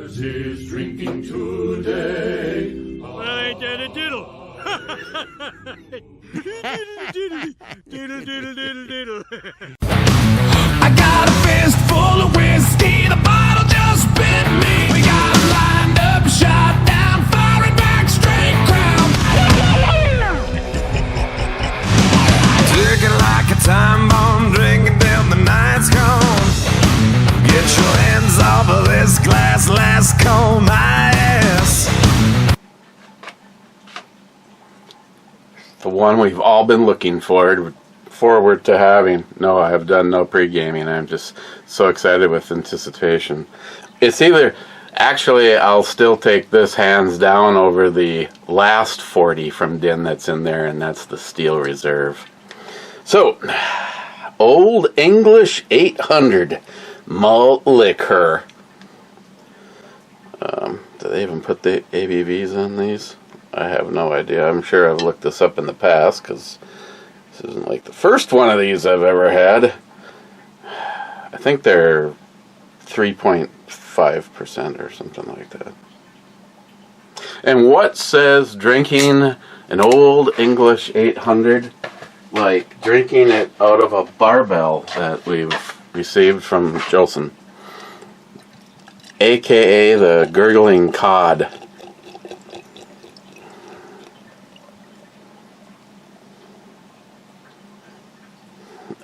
Yours is drinking today. Well, ain't that a diddle? Diddle, diddle, diddle, diddle. I got a fist full of whiskey, the bottle just bit me. We got lined up, shot down, firing back, straight crown. Ticking like a time bomb, drinking till the night's gone. Get your hands off of this glass, last call my ass. The one we've all been looking forward to having. No, I have done no pre-gaming. I'm just so excited with anticipation. It's either, actually, I'll still take this hands down over the last 40 from Din that's in there, and that's the Steel Reserve. So, Old English 800 malt liquor. Do they even put the ABVs on these? I have no idea. I'm sure I've looked this up in the past, because this isn't like the first one of these I've ever had. I think they're 3.5% or something like that. And what says drinking an Old English 800 like drinking it out of a barbell that we've received from Jolson, aka the gurgling cod?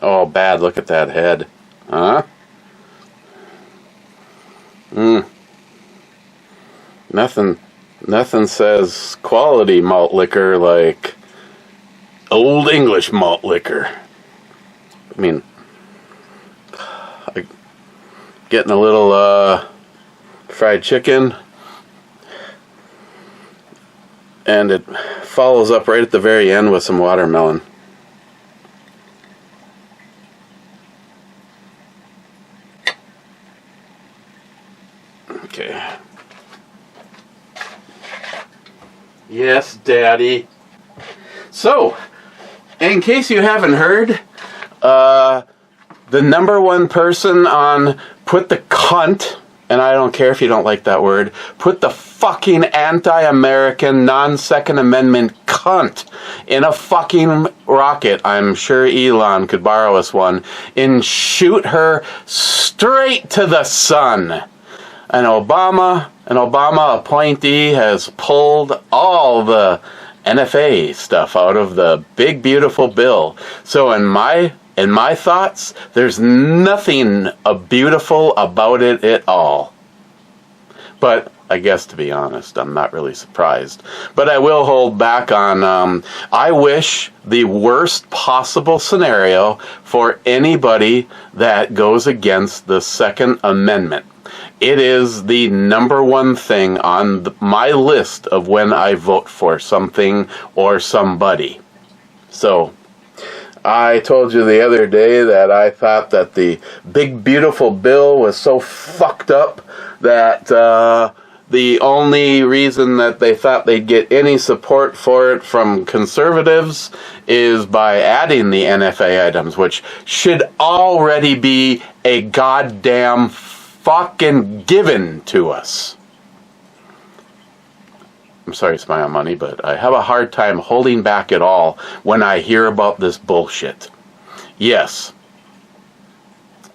Oh, bad. Look at that head. Huh? Nothing says quality malt liquor like Old English malt liquor. I mean, getting a little fried chicken, and it follows up right at the very end with some watermelon. Okay. Yes, Daddy. So, in case you haven't heard, the number one person on put the cunt, and I don't care if you don't like that word, put the fucking anti-American, non-Second Amendment cunt in a fucking rocket. I'm sure Elon could borrow us one, and shoot her straight to the sun. An Obama appointee has pulled all the NFA stuff out of the big beautiful bill. So in my thoughts, there's nothing beautiful about it at all. But I guess, to be honest, I'm not really surprised. But I will hold back on, I wish the worst possible scenario for anybody that goes against the Second Amendment. It is the number one thing on my list of when I vote for something or somebody. So, I told you the other day that I thought that the big beautiful bill was so fucked up that the only reason that they thought they'd get any support for it from conservatives is by adding the NFA items, which should already be a goddamn fucking given to us. I'm sorry to spy on money, but I have a hard time holding back at all when I hear about this bullshit. Yes,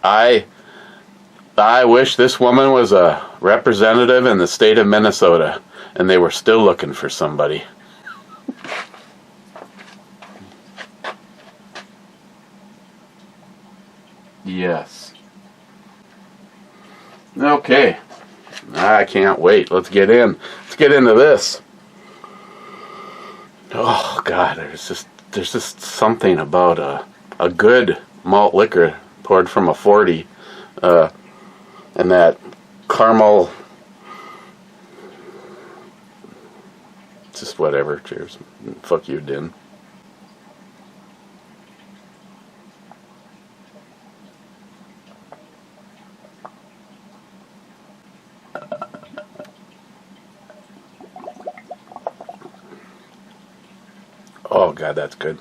I wish this woman was a representative in the state of Minnesota and they were still looking for somebody. Yes. Okay. I can't wait. Let's get in. Let's get into this. Oh God, there's just something about a good malt liquor poured from a 40, and that caramel. Just whatever. Cheers. Fuck you, Din. Oh God, that's good.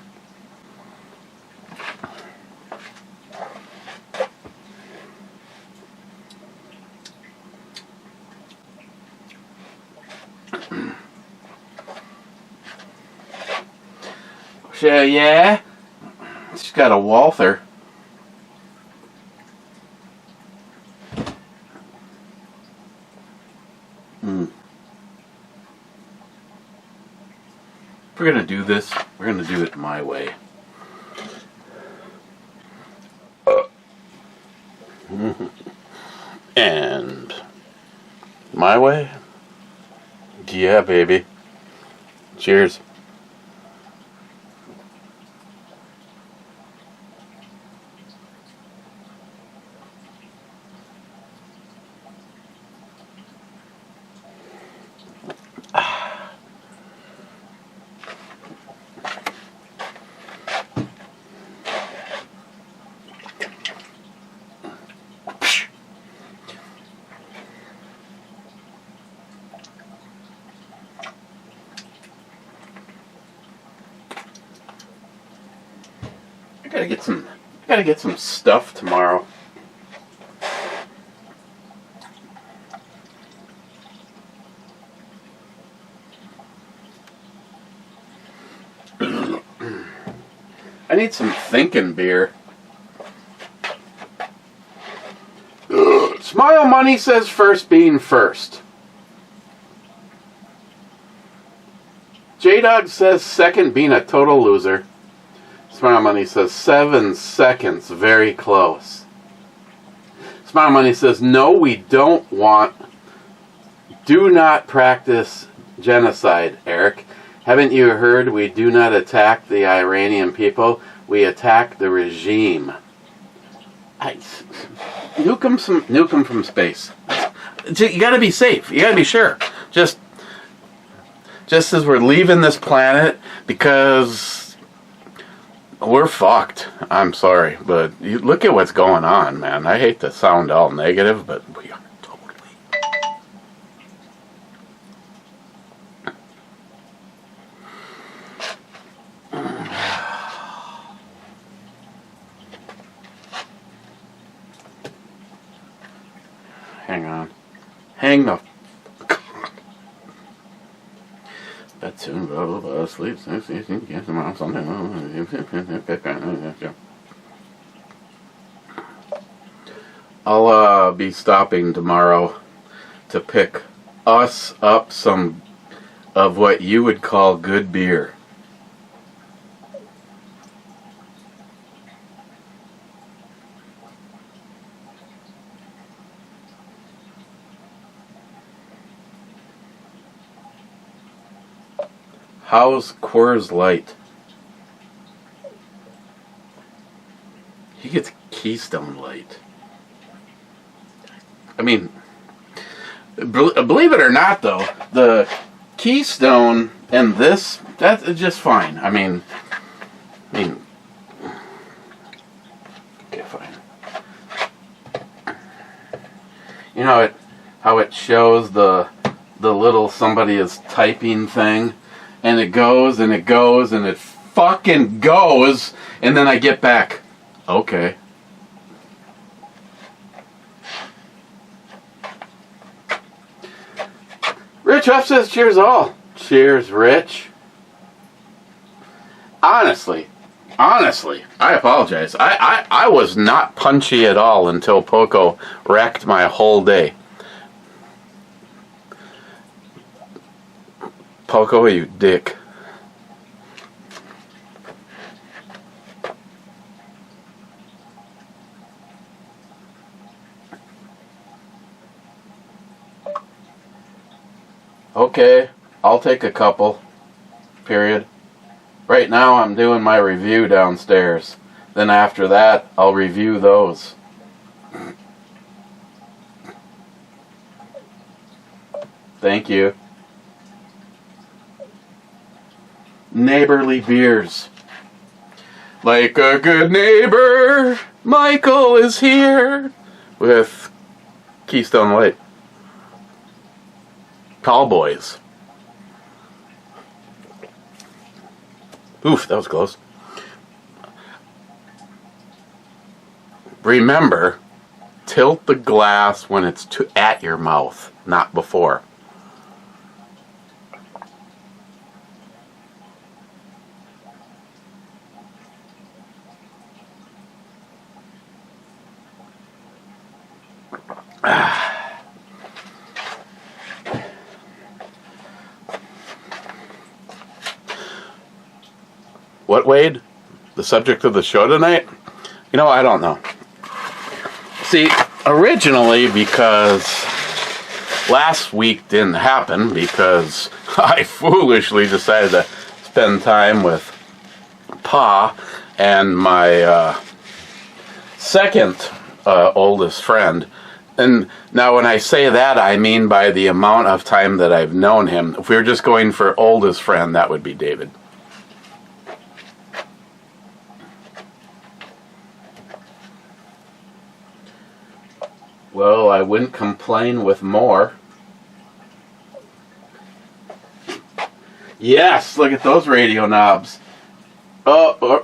Yeah? She's got a Walther. If we're gonna do this, we're gonna do it my way. And my way? Yeah, baby. Cheers. I gotta get some stuff tomorrow. I need some thinking beer. Smile Money says first being first. J-Dog says second being a total loser. Smile Money says 7 seconds, very close. Smile Money says no, we don't want. Do not practice genocide, Eric. Haven't you heard we do not attack the Iranian people? We attack the regime. Nuke them from space. You gotta be safe. You gotta be sure. Just as we're leaving this planet, because we're fucked. I'm sorry, but you look at what's going on, man. I hate to sound all negative, but we are totally. Hang on. Hang the. That soon go sleep. I'll be stopping tomorrow to pick us up some of what you would call good beer. How's Coors Light? He gets Keystone Light. I mean, believe it or not, though, the Keystone and this, that's just fine. I mean, okay, fine. You know how it shows the little somebody is typing thing? And it goes, and it goes, and it fucking goes, and then I get back. Okay. Rich Huff says, cheers all. Cheers, Rich. Honestly, I apologize. I was not punchy at all until Poco wrecked my whole day. Poco, you dick. Okay, I'll take a couple. Period. Right now I'm doing my review downstairs. Then after that, I'll review those. Thank you. Neighborly beers. Like a good neighbor, Michael is here with Keystone Light. Cowboys. Oof, that was close. Remember, tilt the glass when it's at your mouth, not before. What, Wade? The subject of the show tonight? You know, I don't know. See, originally, because last week didn't happen because I foolishly decided to spend time with Pa and my second oldest friend. And now when I say that, I mean by the amount of time that I've known him. If we were just going for oldest friend, that would be David. Well, I wouldn't complain with more. Yes, look at those radio knobs. Huh.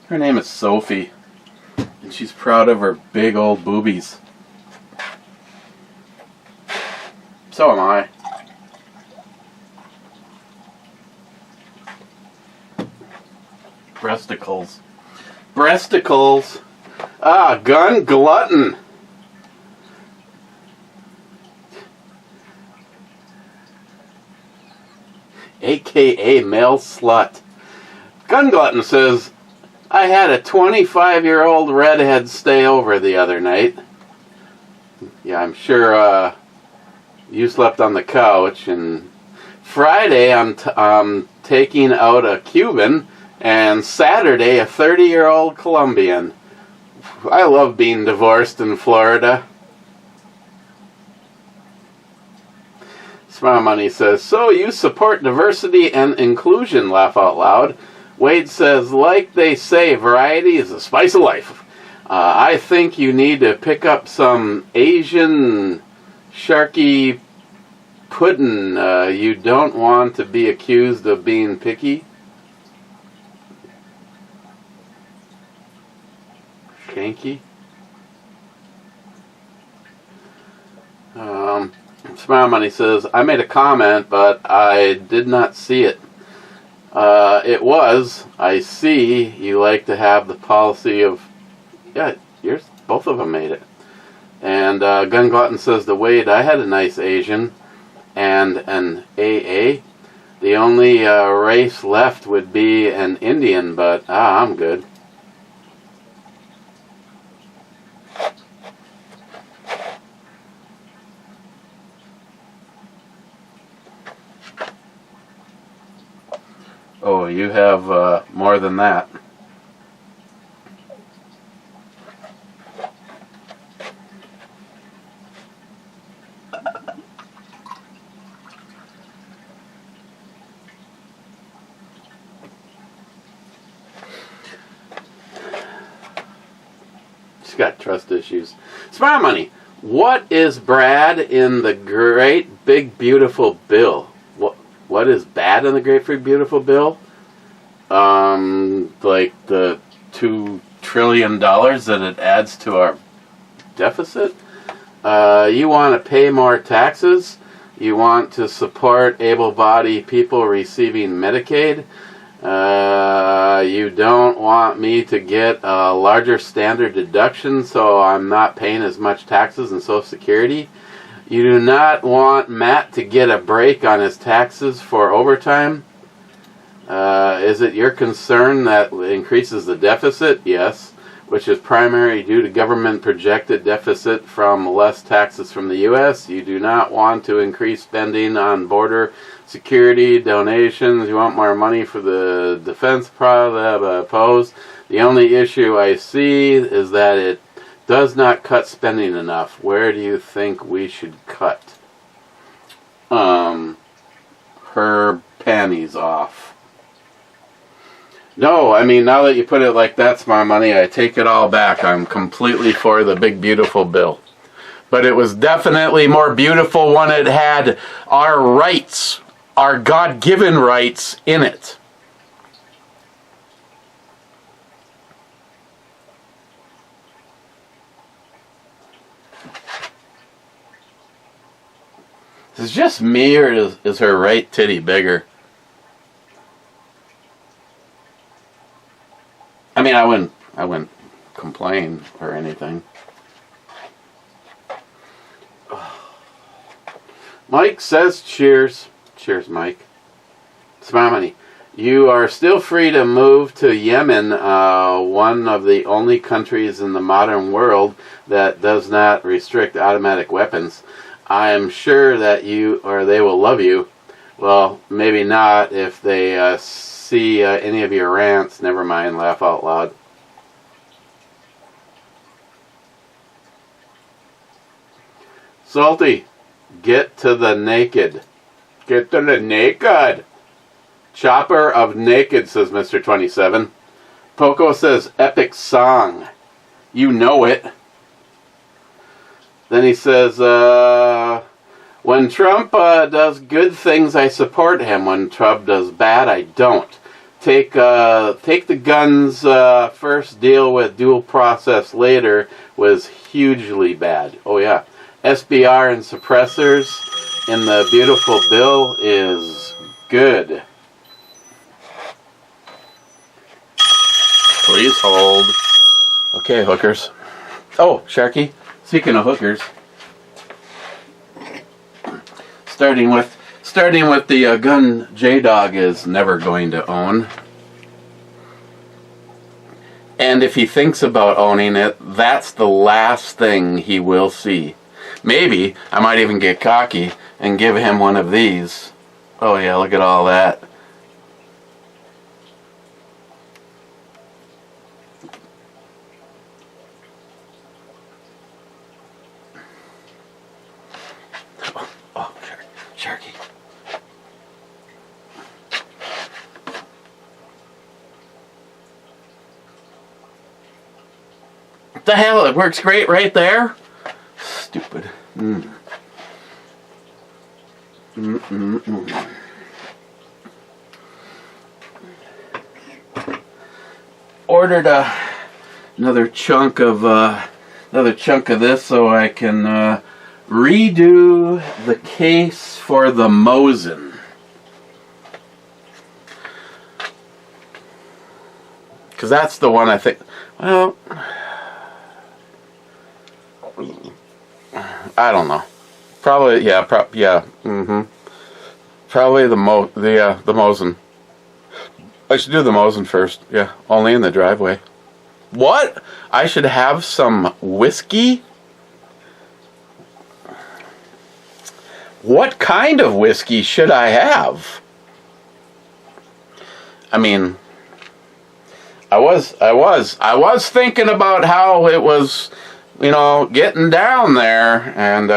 Her name is Sophie, and she's proud of her big old boobies. So am I. Breasticles. Breasticles. Ah, gun glutton. AKA male slut. Gun glutton says, I had a 25-year-old redhead stay over the other night. Yeah, I'm sure you slept on the couch. And Friday I'm taking out a Cuban, and Saturday a 30-year-old Colombian. I love being divorced in Florida. Smile Money says, so you support diversity and inclusion, laugh out loud. Wade says, like they say, variety is the spice of life. I think you need to pick up some Asian sharky pudding. You don't want to be accused of being picky. Shanky. Smile Money says, I made a comment, but I did not see it. It was, I see you like to have the policy of, yeah, yours, both of them made it. And Gun Glutton says, the Wade, I had a nice Asian and an AA. The only race left would be an Indian, but I'm good. Oh, you have more than that. She's got trust issues. Smile Money, what is Brad in the Great Big Beautiful Bill? What is bad in the Great Big Beautiful Bill? Like the $2 trillion that it adds to our deficit? You want to pay more taxes? You want to support able-bodied people receiving Medicaid? You don't want me to get a larger standard deduction so I'm not paying as much taxes and Social Security? You do not want Matt to get a break on his taxes for overtime? Is it your concern that increases the deficit? Yes, which is primarily due to government projected deficit from less taxes from the U.S. You do not want to increase spending on border security, donations. You want more money for the defense opposed. The only issue I see is that it does not cut spending enough. Where do you think we should cut? Her panties off. No, I mean, now that you put it like that, Smart Money, I take it all back. I'm completely for the big, beautiful bill. But it was definitely more beautiful when it had our rights, our God-given rights in it. Is it just me, or is her right titty bigger? mean, I wouldn't complain or anything. Mike says cheers. Cheers, Mike. Smile money. You are still free to move to Yemen, one of the only countries in the modern world that does not restrict automatic weapons. I am sure that you or they will love you. Well, maybe not if they see any of your rants. Never mind, laugh out loud. Salty, get to the naked. Get to the naked. Chopper of naked, says Mr. 27. Poco says epic song. You know it. Then he says, when Trump does good things, I support him. When Trump does bad, I don't. Take the guns first, deal with dual process later was hugely bad. Oh yeah. SBR and suppressors in the beautiful bill is good. Please hold. Okay, hookers. Oh, Sharky, speaking of hookers, starting with the gun J-Dog is never going to own. And if he thinks about owning it, that's the last thing he will see. Maybe I might even get cocky and give him one of these. Oh yeah, look at all that. Oh, Sharky. What the hell? It works great right there. Stupid. Ordered another chunk of this so I can redo the case for the Mosin. Because that's the one I think. Well, I don't know. Probably, yeah, Probably the Mosin. I should do the Mosin first. Yeah, only in the driveway. What? I should have some whiskey? What kind of whiskey should I have? I mean, I was thinking about how it was, you know, getting down there, and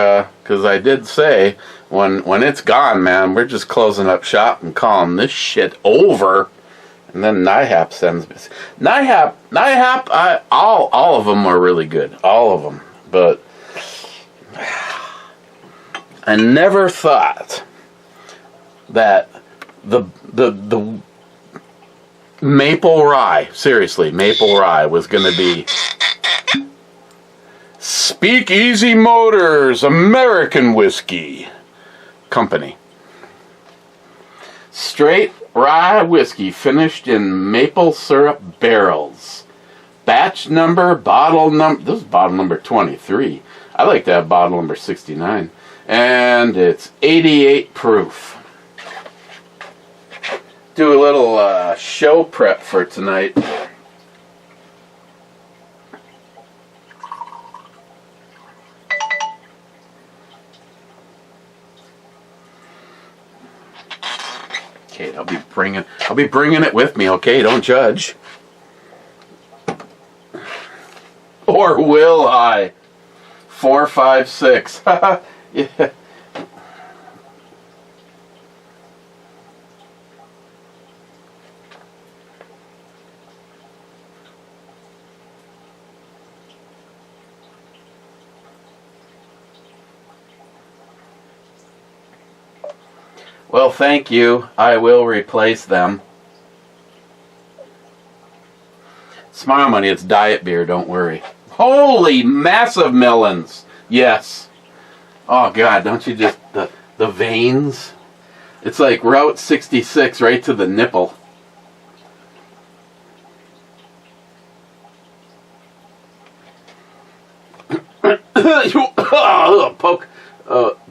because I did say when it's gone, man, we're just closing up shop and calling this shit over. And then NIHAP sends me. NIHAP, all of them are really good, all of them. But I never thought that the maple rye, seriously, maple rye was going to be Speakeasy Motors American Whiskey Company. Straight rye whiskey finished in maple syrup barrels. Batch number, bottle number, this is bottle number 23. I like to have bottle number 69. And it's 88 proof. Do a little show prep for tonight. Okay, I'll be bringing it with me. Okay, don't judge. Or will I? 4, 5, 6. Yeah. Well, thank you. I will replace them. Smile money, it's diet beer, don't worry. Holy massive melons. Yes. Oh God, don't you just, the veins? It's like Route 66 right to the nipple.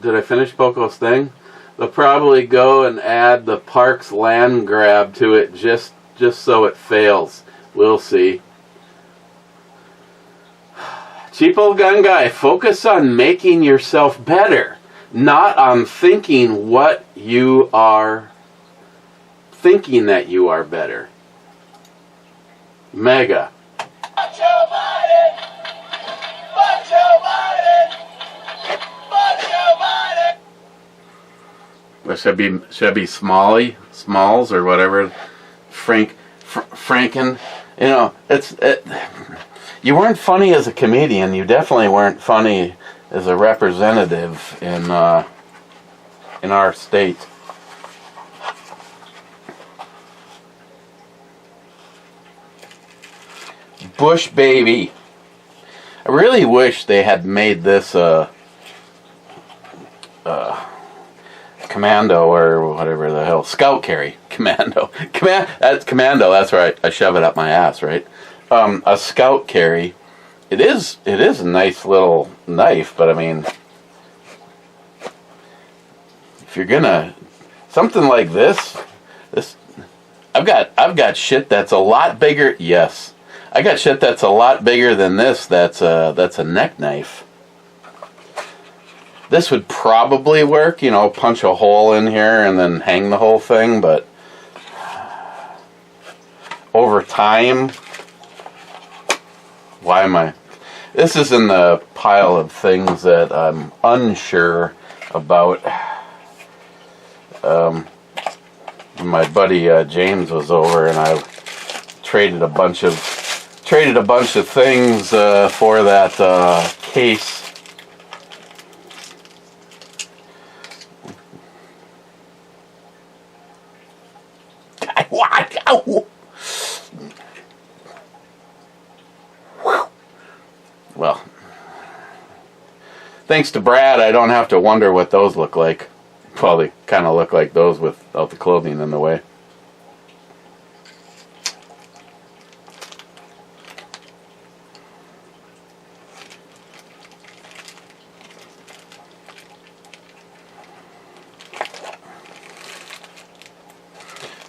Did I finish Poco's thing? They'll probably go and add the Parks land grab to it just so it fails. We'll see. Cheap old gun guy, focus on making yourself better, not on thinking what you are thinking that you are better. Mega. Should I be Smalls or whatever, Franken? You know, you weren't funny as a comedian. You definitely weren't funny as a representative in our state. Bush baby. I really wish they had made this commando or whatever the hell, scout carry. That's commando. That's right. I shove it up my ass, right? A scout carry. It is a nice little knife, but I mean, if you're gonna something like this, I've got shit that's a lot bigger. Yes, I got shit that's a lot bigger than this. That's a neck knife. This would probably work, you know, punch a hole in here and then hang the whole thing, but over time, why am I... This is in the pile of things that I'm unsure about. My buddy James was over, and I traded a bunch of things for that case. Well, thanks to Brad, I don't have to wonder what those look like. Well, they kind of look like those without the clothing in the way.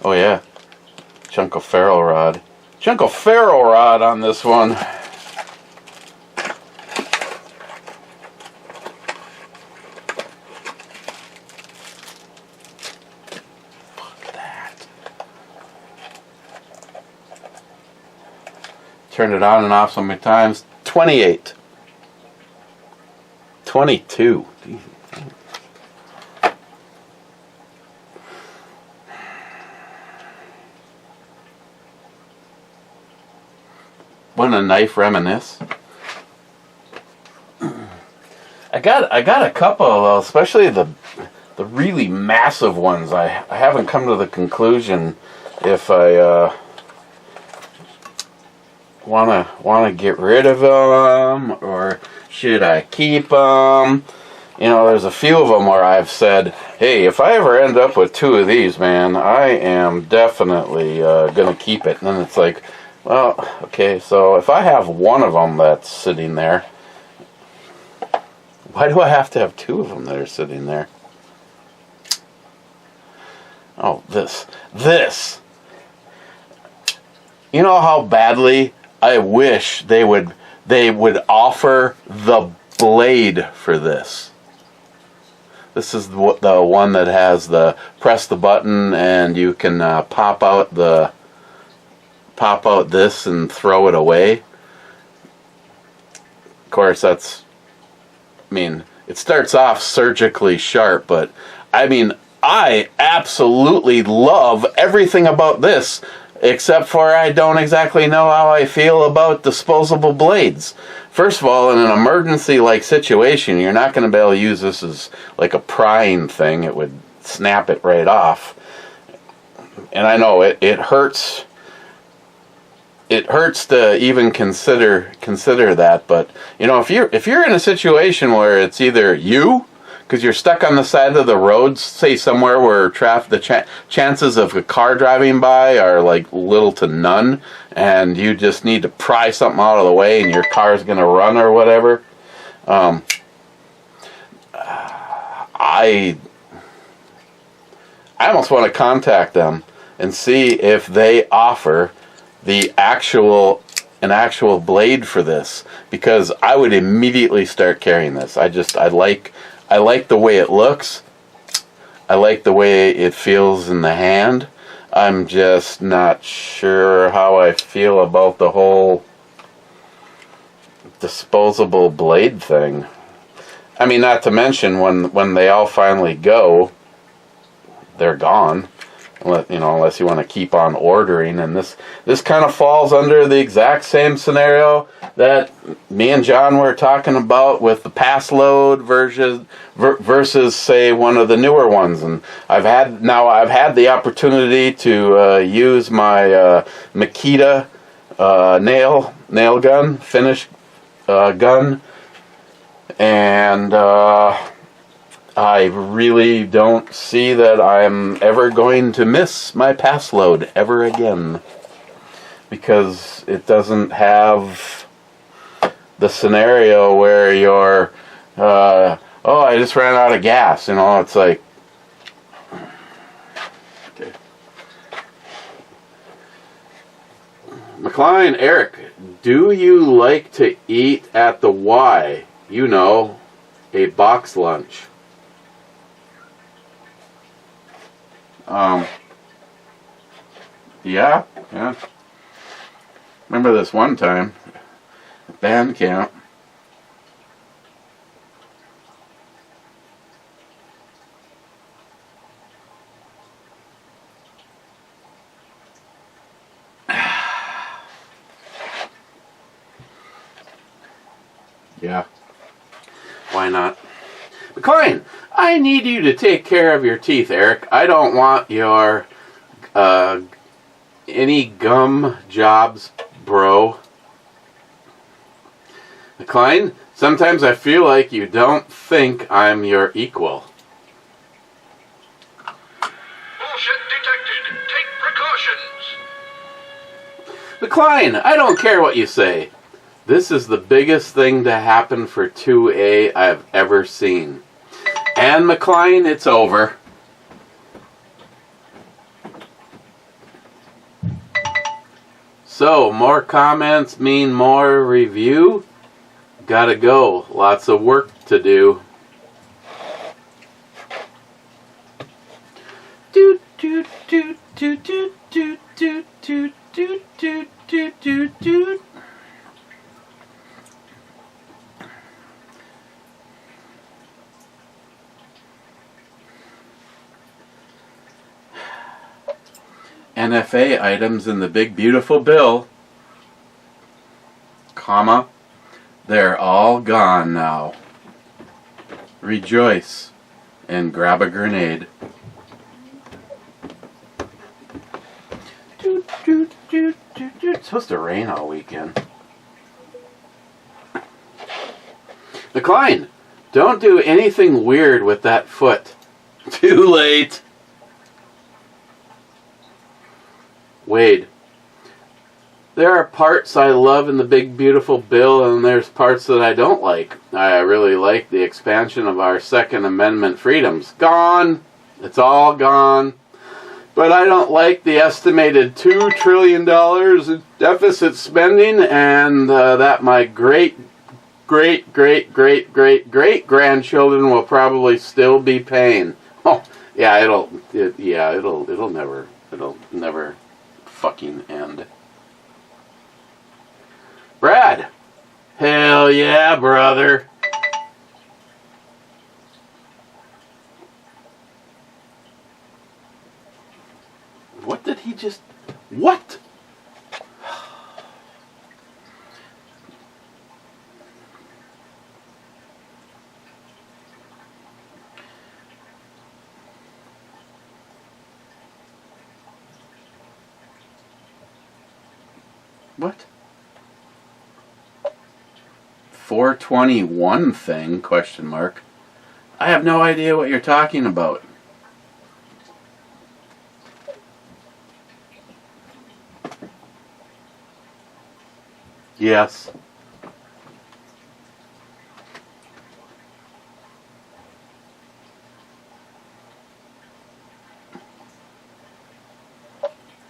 Oh yeah, chunk of ferro rod. Chunk of ferro rod on this one. Turned it on and off so many times. 28. 22. Wouldn't a knife reminisce? I got a couple, especially the really massive ones. I haven't come to the conclusion if I wanna get rid of them or should I keep them. You know, there's a few of them where I've said, hey, if I ever end up with two of these, man, I am definitely gonna keep it. And then it's like, well, okay, so if I have one of them that's sitting there, why do I have to have two of them that are sitting there? Oh, this. You know how badly I wish they would offer the blade for this. This is the one that has the press the button and you can pop out this and throw it away. Of course, it starts off surgically sharp, but I mean, I absolutely love everything about this, except for I don't exactly know how I feel about disposable blades. First of all, in an emergency-like situation, you're not going to be able to use this as like a prying thing. It would snap it right off. And I know it hurts. It hurts to even consider that, but you know, if you're in a situation where it's either you, because you're stuck on the side of the road, say somewhere where the chances of a car driving by are like little to none, and you just need to pry something out of the way, and your car's gonna run or whatever. I almost want to contact them and see if they offer an actual blade for this, because I would immediately start carrying this. I like the way it looks. I like the way it feels in the hand. I'm just not sure how I feel about the whole disposable blade thing. I mean, not to mention when they all finally go, they're gone. Unless you want to keep on ordering. And this kind of falls under the exact same scenario that me and John were talking about with the pass load versus say one of the newer ones. And I've had the opportunity to use my Makita nail gun, finish gun, and I really don't see that I'm ever going to miss my pass load ever again, because it doesn't have the scenario where you're, oh, I just ran out of gas. It's like, okay. McLean, Eric, do you like to eat at the Y? A box lunch. Yeah. Remember this one time, at band camp. Yeah. Why not? McLean, I need you to take care of your teeth, Eric. I don't want your any gum jobs, bro. McLean, sometimes I feel like you don't think I'm your equal. Bullshit detected. Take precautions. McLean, I don't care what you say. This is the biggest thing to happen for 2A I've ever seen. And McLean, it's over. So, more comments mean more review? Gotta go. Lots of work to do. Do do do do do do do do do do do do do. NFA items in the big beautiful bill, comma, they're all gone now. Rejoice and grab a grenade. It's supposed to rain all weekend. McLean, don't do anything weird with that foot. Too late. Wade, there are parts I love in the big beautiful bill, and there's parts that I don't like. I really like the expansion of our Second Amendment freedoms. Gone. It's all gone. But I don't like the estimated $2 trillion in deficit spending, and that my great grandchildren will probably still be paying. Oh, yeah, it'll never fucking end. Brad, hell yeah, brother. What did he just... What? What? 421 thing, question mark. I have no idea what you're talking about. Yes.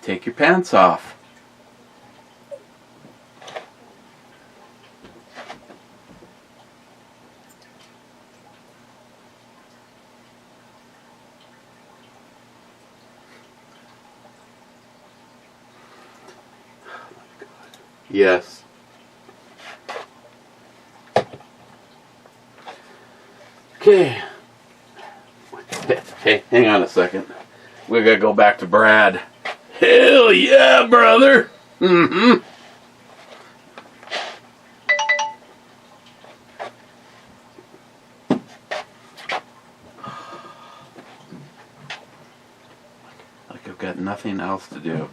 Take your pants off. Yes. Okay. Hey, hang on a second. We gotta go back to Brad. Hell yeah, brother! Mm-hmm. Like I've got nothing else to do.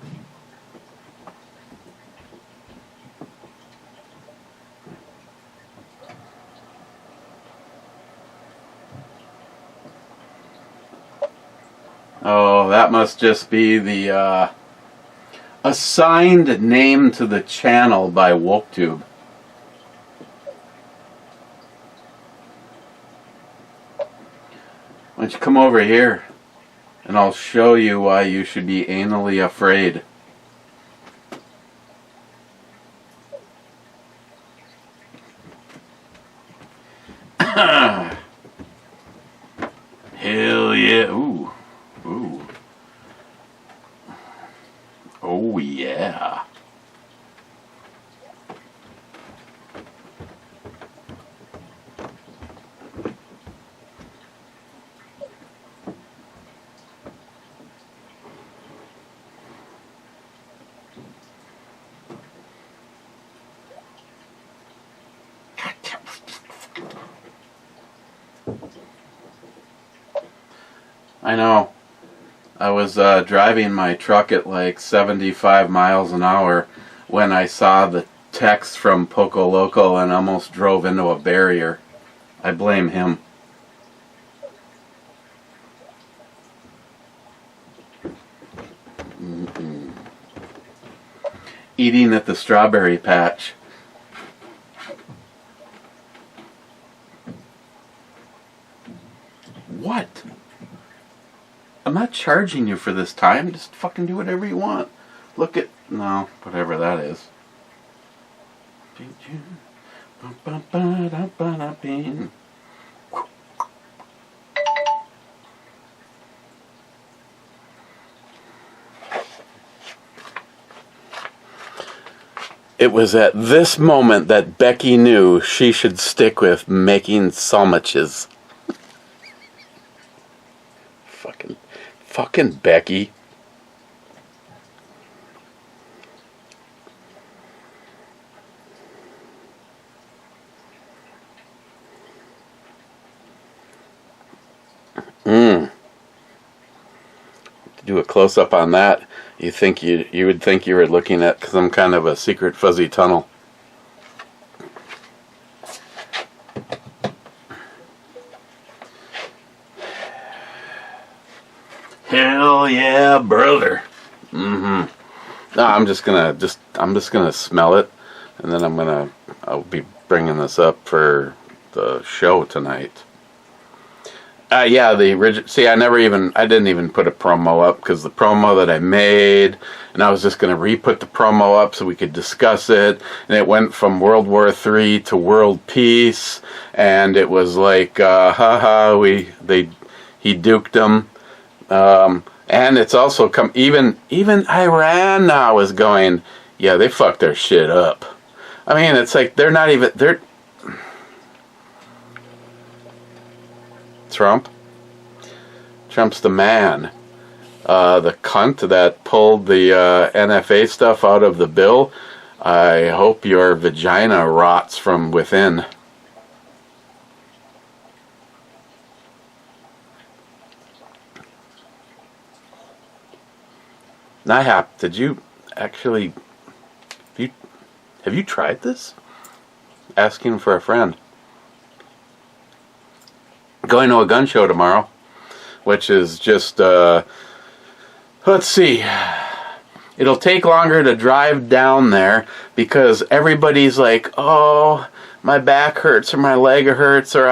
Oh, that must just be the assigned name to the channel by WokeTube. Why don't you come over here and I'll show you why you should be anally afraid. Hell yeah. Ooh. Ooh. Oh yeah. I know. I was driving my truck at like 75 miles an hour when I saw the text from Poco Loco and almost drove into a barrier. I blame him. Mm-mm. Eating at the strawberry patch. What? I'm not charging you for this time. Just fucking do whatever you want. Look at... No, whatever that is. It was at this moment that Becky knew she should stick with making sandwiches. Fucking Becky. To do a close-up on that, you would think you were looking at some kind of a secret fuzzy tunnel. Hell yeah, brother. Mm-hmm. No, I'm just gonna smell it, and then I'll be bringing this up for the show tonight. Yeah, the original. See, I didn't even put a promo up because the promo that I made, and I was just gonna re-put the promo up so we could discuss it, and it went from World War III to World Peace, and it was like, he duked them. And it's also even Iran now is going, yeah, they fucked their shit up. I mean, it's like they're Trump's the man. The cunt that pulled the NFA stuff out of the bill. I hope your vagina rots from within. Nihap, did you actually... Have you tried this? Asking for a friend. Going to a gun show tomorrow, which is just, let's see. It'll take longer to drive down there because everybody's like, oh, my back hurts or my leg hurts or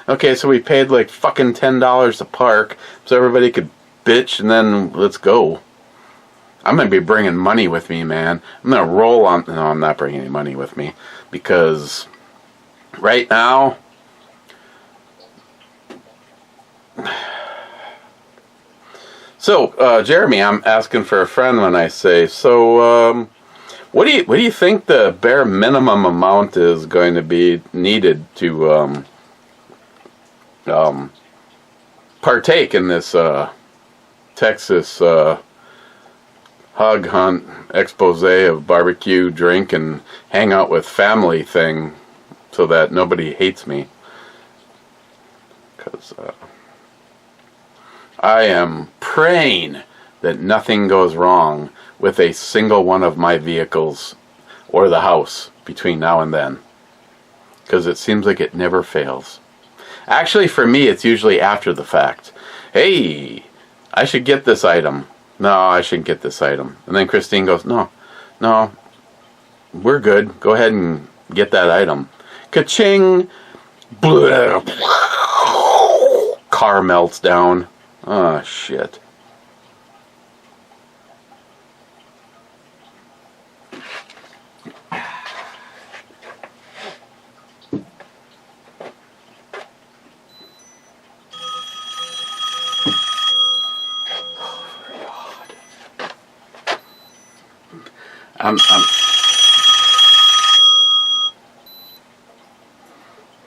okay, so we paid like fucking $10 to park so everybody could bitch, and then let's go. I'm going to be bringing money with me, man. I'm going to roll on... No, I'm not bringing any money with me. Because right now... So, Jeremy, I'm asking for a friend when I say, so, what do you think the bare minimum amount is going to be needed to partake in this Texas hog hunt expose of barbecue, drink, and hang out with family thing so that nobody hates me? Because I am praying that nothing goes wrong with a single one of my vehicles or the house between now and then. Because it seems like it never fails. Actually, for me, it's usually after the fact. Hey, I should get this item. No, I shouldn't get this item. And then Christine goes, no, we're good. Go ahead and get that item. Ka-ching! Blah. Car melts down. Oh, shit.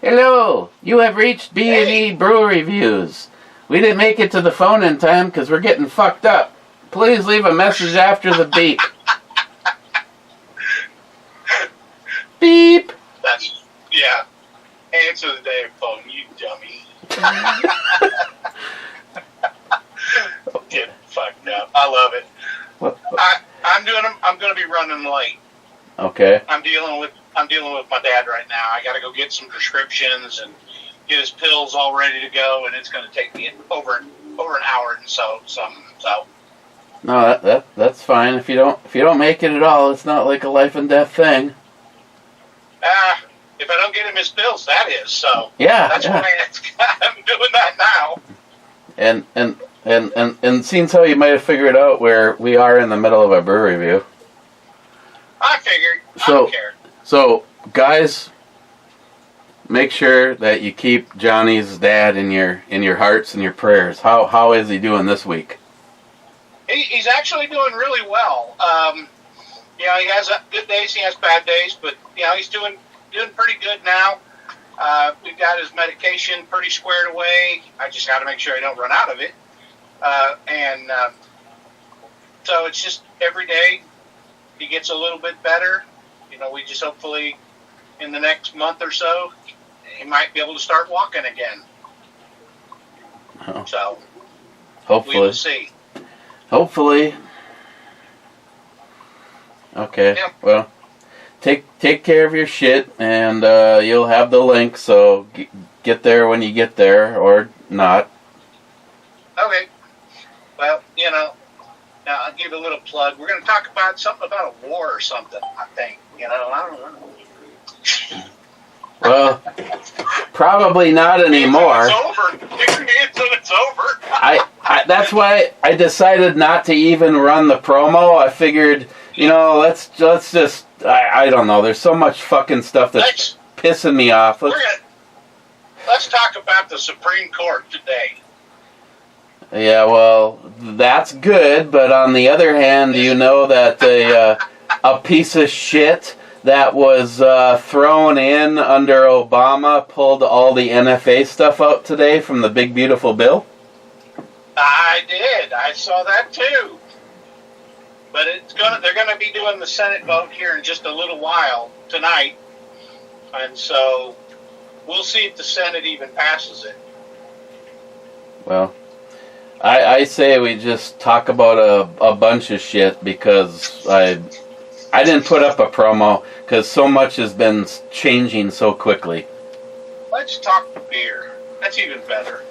Hello, you have reached B&E Brewery Reviews. We didn't make it to the phone in time because we're getting fucked up. Please leave a message after the beep. Beep. Yeah. Answer the damn phone, you dummy. Get fucked up. I love it. What? I'm going to be running late. Okay. I'm dealing with my dad right now. I got to go get some prescriptions and get his pills all ready to go, and it's going to take me over an hour and something. So. No, that's fine. If you don't make it at all, it's not like a life and death thing. If I don't get him his pills, that is. So. Yeah. That's why I'm doing that now. And seeing how you might have figured out where we are in the middle of a brewery review. I figured. I don't care. So, guys, make sure that you keep Johnny's dad in your hearts and your prayers. How is he doing this week? He's actually doing really well. He has good days, he has bad days, but he's doing pretty good now. We've got his medication pretty squared away. I just got to make sure I don't run out of it. So it's just every day he gets a little bit better. We just hopefully in the next month or so he might be able to start walking again. Oh. So hopefully. We will see. Hopefully. Okay. Yep. Well, take care of your shit, and you'll have the link. So get there when you get there, or not. Okay. Well, now I'll give a little plug. We're going to talk about something about a war or something, I think. I don't know. Well, probably not anymore. It's over. I that's why I decided not to even run the promo. I figured, let's just I don't know. There's so much fucking stuff that's pissing me off. Let's talk about the Supreme Court today. Yeah, well, that's good, but on the other hand, do you know that a piece of shit that was thrown in under Obama pulled all the NFA stuff out today from the big beautiful bill? I did. I saw that too. But they're gonna be doing the Senate vote here in just a little while tonight, and so we'll see if the Senate even passes it. Well, I say we just talk about a bunch of shit because I didn't put up a promo because so much has been changing so quickly. Let's talk beer. That's even better.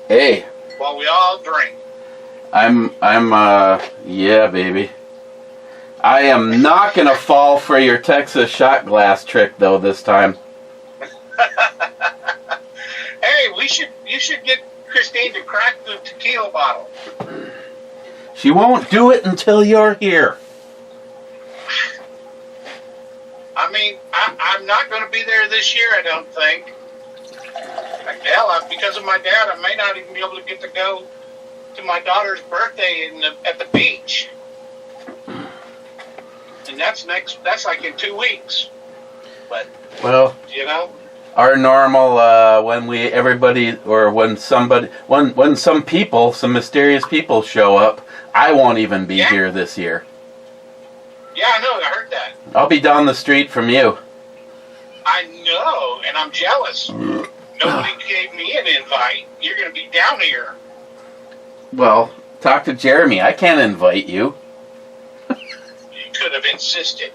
Hey. While we all drink. Yeah, baby. I am not gonna fall for your Texas shot glass trick though this time. Hey, you should get Christine to crack the tequila bottle. She won't do it until you're here. I mean, I'm not going to be there this year, I don't think. Hell, because of my dad, I may not even be able to get to go to my daughter's birthday at the beach. And that's like in 2 weeks. But, Well, you know, our normal when some people, some mysterious people show up, I won't even be here this year. yeah, I know, I heard that. I'll be down the street from you. I know, and I'm jealous. Nobody gave me an invite. You're going to be down here. Well, talk to Jeremy. I can't invite you. You could have insisted.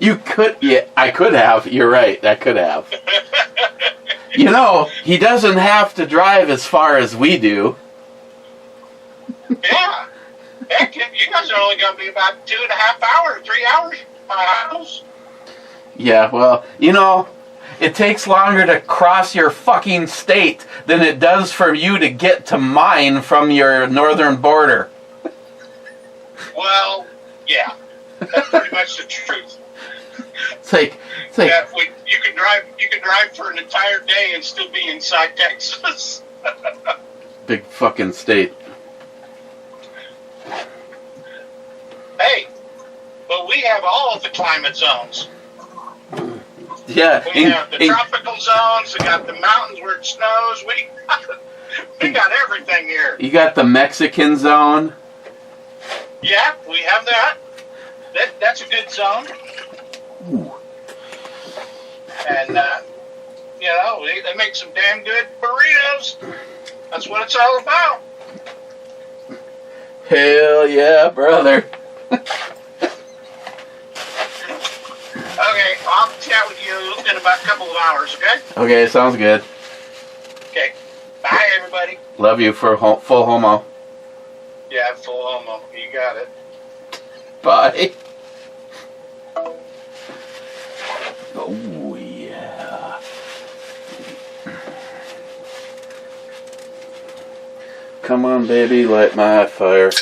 You could, yeah, I could have. You're right, I could have. You know, he doesn't have to drive as far as we do. Yeah. Heck, you guys are only going to be about 2.5 hours, 3 hours from my house. Yeah, well, you know, it takes longer to cross your fucking state than it does for you to get to mine from your northern border. Well, yeah. That's pretty much the truth. It's like Yeah, you can drive for an entire day and still be inside Texas. big fucking state. Hey, but we have all of the climate zones. Yeah, We have the tropical zones. We got the mountains where it snows. We got everything here. you got the Mexican zone. Yeah, we have that. That's a good zone. Ooh. And, you know, they make some damn good burritos. That's what it's all about. Hell yeah, brother. Okay, I'll chat with you in about a couple of hours, okay? Okay, sounds good. Okay. Bye, everybody. Love you for full homo. Yeah, full homo. You got it. Bye. Oh, yeah. Come on, baby, light my fire.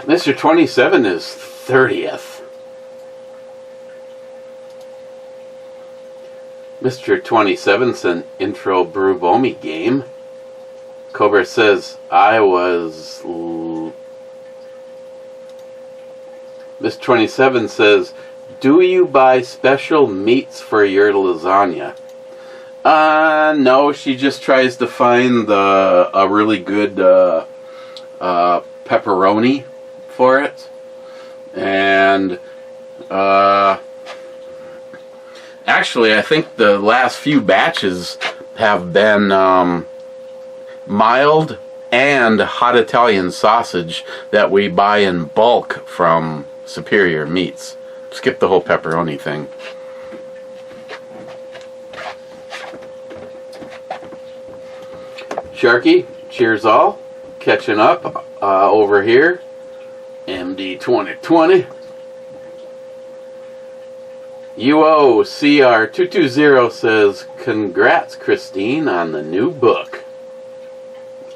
Mr. 27 is 30th. Mr. 27's an intro Brew Bomi game. Cobra says, Mr. 27 says, do you buy special meats for your lasagna? No, she just tries to find a really good pepperoni for it. And actually, I think the last few batches have been mild and hot Italian sausage that we buy in bulk from Superior Meats. Skip the whole pepperoni thing. Sharky, cheers all. Catching up over here. MD 2020. UOCR220 says, congrats, Christine, on the new book.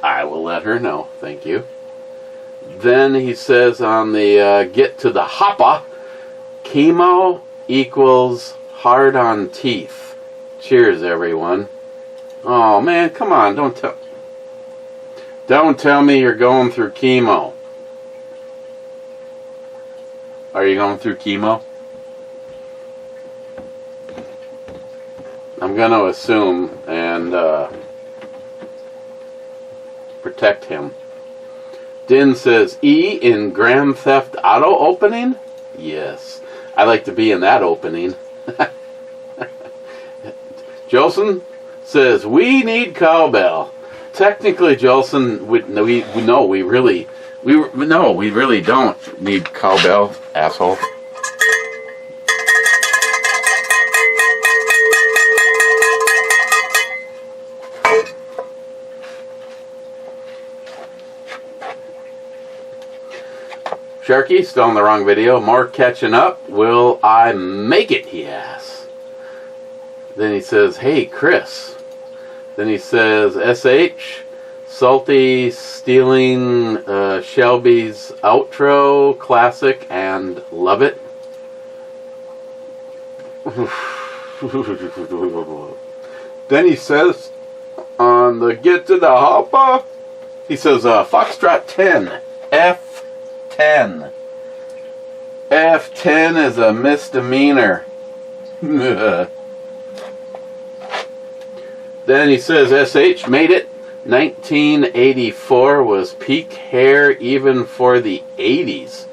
I will let her know. Thank you. Then he says on the Get to the Hoppa, chemo equals hard on teeth. Cheers, everyone. Oh, man, come on. Don't tell me you're going through chemo. Are you going through chemo? I'm going to assume and protect him. Din says, E in Grand Theft Auto opening? Yes. I like to be in that opening. Jolson says, we need cowbell. Technically, Jolson, we really don't need cowbell, asshole. Sharky, still in the wrong video. More catching up. Will I make it, he asks. Then he says, hey, Chris. Then he says, SH, Salty stealing Shelby's outro, classic, and love it. Then he says, on the get to the hopper, he says, Foxtrot 10, F10. F10 is a misdemeanor. Then he says, SH made it. 1984 was peak hair even for the 80s.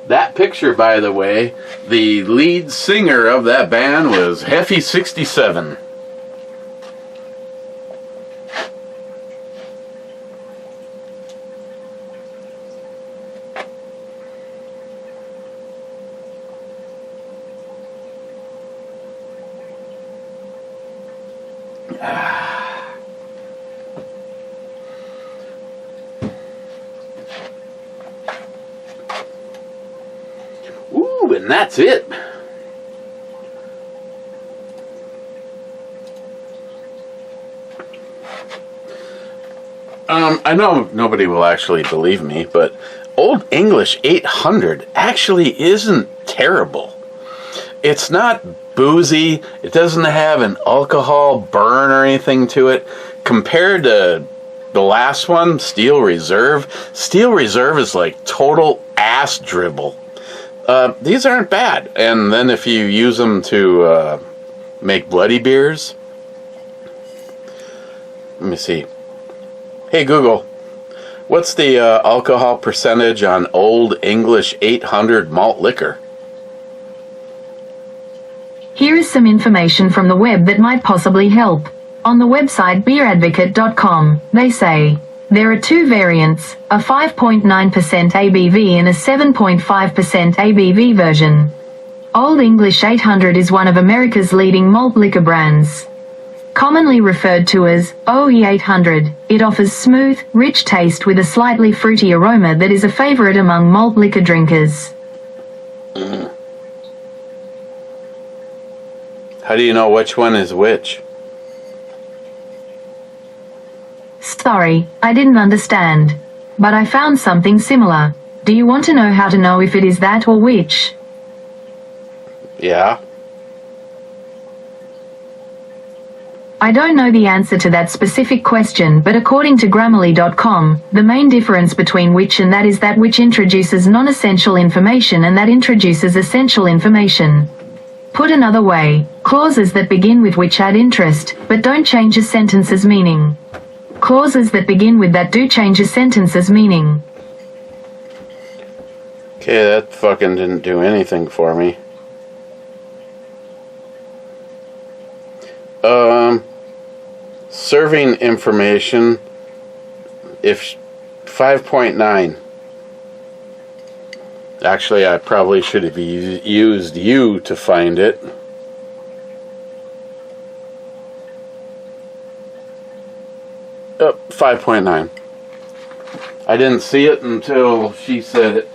That picture, by the way, the lead singer of that band was Heffy67. Ooh, and that's it. I know nobody will actually believe me, but Old English 800 actually isn't terrible. It's not boozy. It doesn't have an alcohol burn or anything to it. Compared to the last one, Steel Reserve is like total ass dribble. These aren't bad. And then if you use them to make bloody beers, let me see. Hey Google, what's the alcohol percentage on Old English 800 malt liquor? Here is some information from the web that might possibly help. On the website beeradvocate.com, they say, there are two variants, a 5.9% ABV and a 7.5% ABV version. Old English 800 is one of America's leading malt liquor brands. Commonly referred to as OE 800, it offers smooth, rich taste with a slightly fruity aroma that is a favorite among malt liquor drinkers. How do you know which one is which? Sorry, I didn't understand. But I found something similar. Do you want to know how to know if it is that or which? Yeah. I don't know the answer to that specific question, but according to Grammarly.com, the main difference between which and that is that which introduces non-essential information and that introduces essential information. Put another way, clauses that begin with which add interest, but don't change a sentence's meaning. Clauses that begin with that do change a sentence's meaning. Okay, that fucking didn't do anything for me. Serving information, if 5.9. Actually, I probably should have used you to find it. Oh, 5.9. I didn't see it until she said it.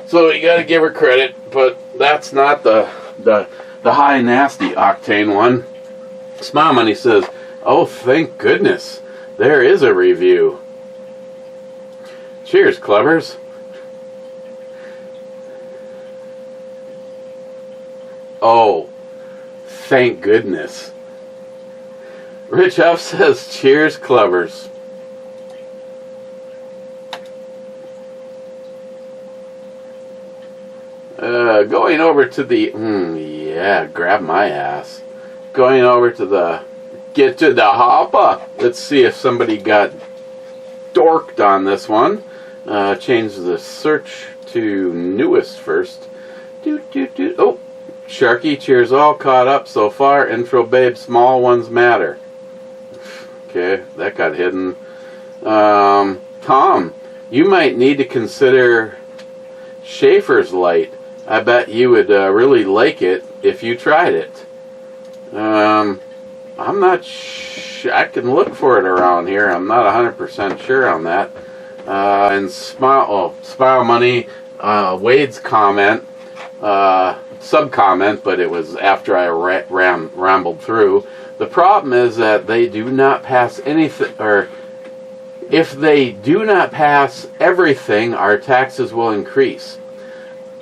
So you gotta give her credit, but that's not the high nasty octane one. Smile Money says, oh, thank goodness, there is a review. Cheers, Clubbers. Oh, thank goodness. Rich Huff says, cheers, Clubbers. Going over to the, yeah, grab my ass. Going over to the, get to the hopper. Let's see if somebody got dorked on this one. Change the search to newest first. Oh, Sharky, cheers, all caught up so far. Intro babe, small ones matter. Okay, that got hidden. Tom, you might need to consider Schaefer's Light. I bet you would really like it if you tried it. I'm not I can look for it around here. I'm not 100% sure on that. And Smile Money, Wade's comment, sub-comment, but it was after I rambled through. The problem is that they do not pass anything, or if they do not pass everything, our taxes will increase.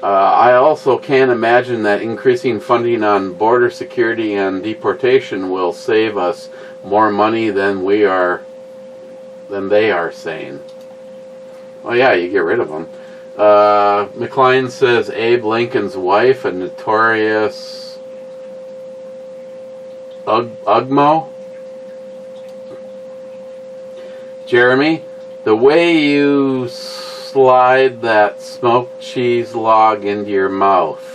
I also can't imagine that increasing funding on border security and deportation will save us more money than they are saying. Oh yeah, you get rid of them. McLean says Abe Lincoln's wife, a notorious Ugmo. Jeremy, the way you slide that smoked cheese log into your mouth.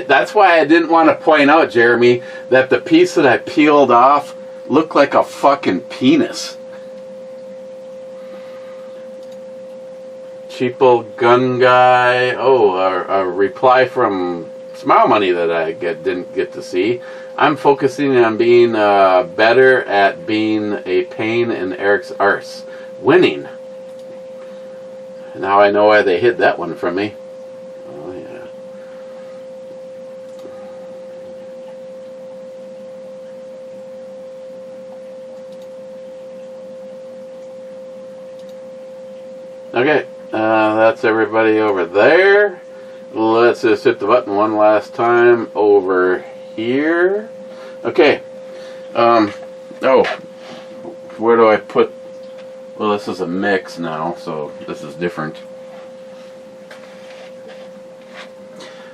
That's why I didn't want to point out, Jeremy, that the piece that I peeled off looked like a fucking penis. Cheapo Gun Guy. Oh, a reply from Smile Money that I didn't get to see. I'm focusing on being better at being a pain in Eric's arse. Winning. Now I know why they hid that one from me. Oh, yeah. Okay, that's everybody over there. Let's just hit the button one last time over here. Okay. Oh, where do I put? Well, this is a mix now, so this is different.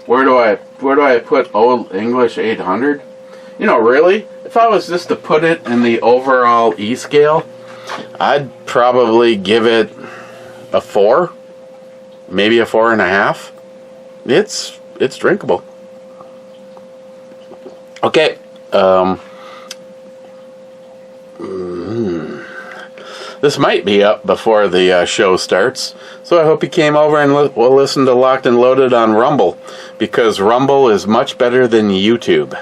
Where do I put Old English 800? You know, really, if I was just to put it in the overall E scale, I'd probably give it a 4, maybe a 4.5. It's drinkable. Okay. This might be up before the show starts, so I hope you came over and will listen to Locked and Loaded on Rumble, because Rumble is much better than YouTube.